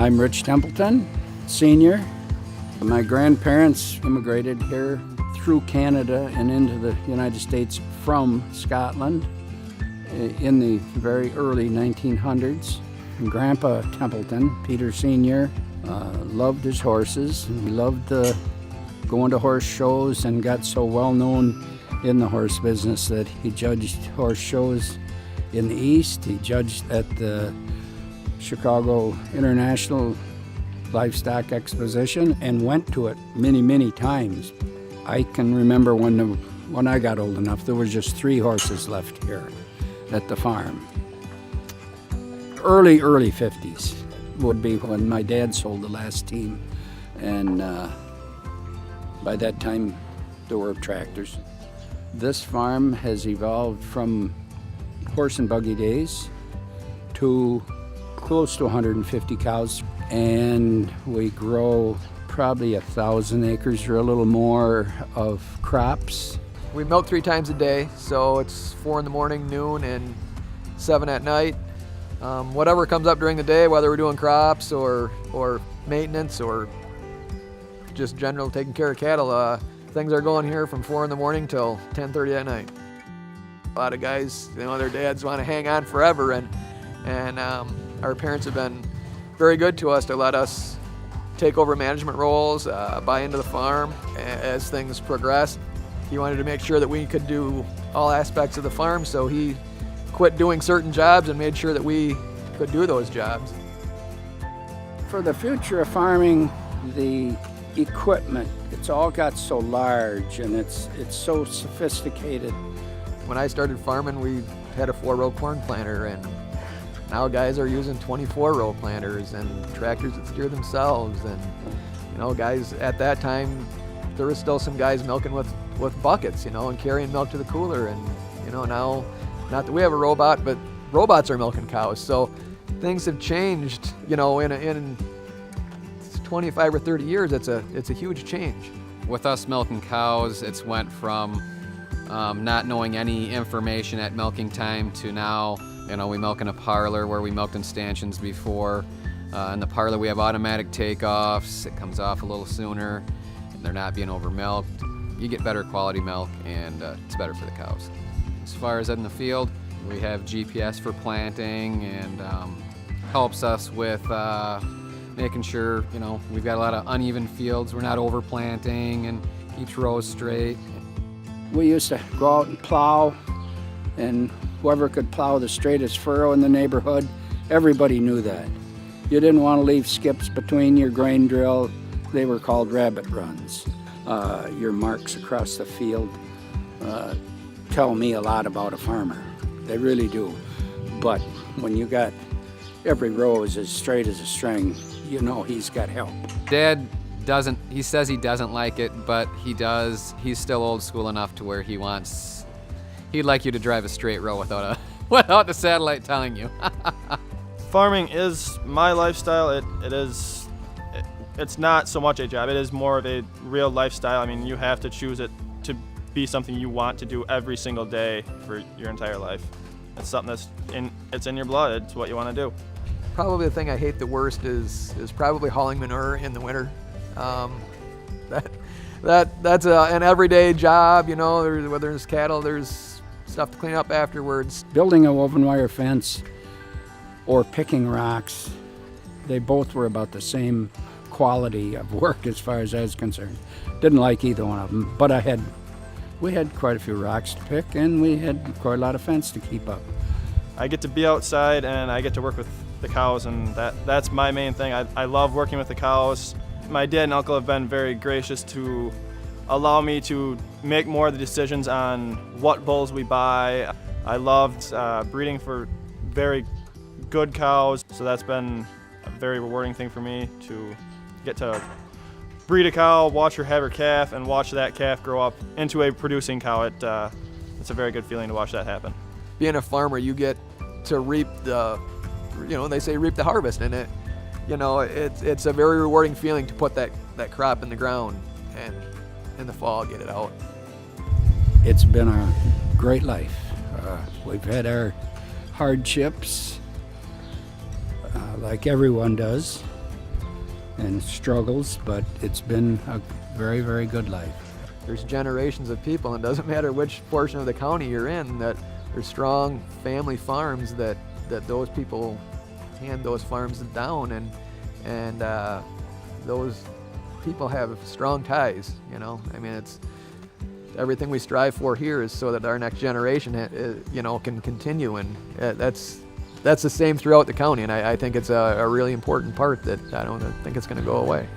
I'm Rich Templeton Sr. My grandparents immigrated here through Canada and into the United States from Scotland in the very early 1900s. And Grandpa Templeton, Peter Sr., loved his horses. He loved going to horse shows and got so well known in the horse business that he judged horse shows in the East. He judged at the Chicago International Livestock Exposition and went to it many, many times. I can remember when I got old enough, there was just 3 horses left here at the farm. Early 50s would be when my dad sold the last team, and by that time there were tractors. This farm has evolved from horse and buggy days to close to 150 cows, and we grow probably 1,000 acres or a little more of crops. We milk 3 times a day, so it's 4 in the morning, noon, and 7 at night. Whatever comes up during the day, whether we're doing crops or maintenance or just general taking care of cattle, things are going here from 4 in the morning till 10:30 at night. A lot of guys, their dads want to hang on forever, and our parents have been very good to us to let us take over management roles, buy into the farm as things progress. He wanted to make sure that we could do all aspects of the farm, so he quit doing certain jobs and made sure that we could do those jobs. For the future of farming, the equipment, it's all got so large and it's so sophisticated. When I started farming, we had a 4-row corn planter, and now guys are using 24-row planters and tractors that steer themselves. And guys at that time, there was still some guys milking with buckets, and carrying milk to the cooler. And now, not that we have a robot, but robots are milking cows. So things have changed. In 25 or 30 years, it's a huge change. With us milking cows, it's went from not knowing any information at milking time to now, we milk in a parlor where we milked in stanchions before. In the parlor, we have automatic takeoffs. It comes off a little sooner, and they're not being over milked. You get better quality milk, and it's better for the cows. As far as in the field, we have GPS for planting, and helps us with making sure, we've got a lot of uneven fields. We're not overplanting, and each row is straight. We used to go out and plow, and whoever could plow the straightest furrow in the neighborhood, everybody knew that. You didn't want to leave skips between your grain drill. They were called rabbit runs. Your marks across the field tell me a lot about a farmer. They really do. But when you got every row is as straight as a string, he's got help. Dad he says he doesn't like it, but he does. He's still old school enough to where he'd like you to drive a straight row without the satellite telling you. Farming is my lifestyle. It's not so much a job. It is more of a real lifestyle. I mean, you have to choose it to be something you want to do every single day for your entire life. It's something it's in your blood. It's what you want to do. Probably the thing I hate the worst is probably hauling manure in the winter. That's an everyday job, whether there's cattle, there's stuff to clean up afterwards. Building a woven wire fence or picking rocks, they both were about the same quality of work as far as I was concerned. Didn't like either one of them, but we had quite a few rocks to pick, and we had quite a lot of fence to keep up. I get to be outside, and I get to work with the cows, and that's my main thing. I love working with the cows. My dad and uncle have been very gracious to allow me to make more of the decisions on what bulls we buy. I loved breeding for very good cows, so that's been a very rewarding thing for me to get to breed a cow, watch her have her calf, and watch that calf grow up into a producing cow. It's a very good feeling to watch that happen. Being a farmer, you get to reap they say reap the harvest, and it's a very rewarding feeling to put that crop in the ground and in the fall get it out. It's been a great life. We've had our hardships, like everyone does, and struggles, but it's been a very, very good life. There's generations of people, and it doesn't matter which portion of the county you're in, that there's strong family farms that those people hand those farms down, and those people have strong ties, you know. I mean, it's everything we strive for here is so that our next generation, you know, can continue, and that's the same throughout the county, and I think it's a really important part that I don't think it's going to go away.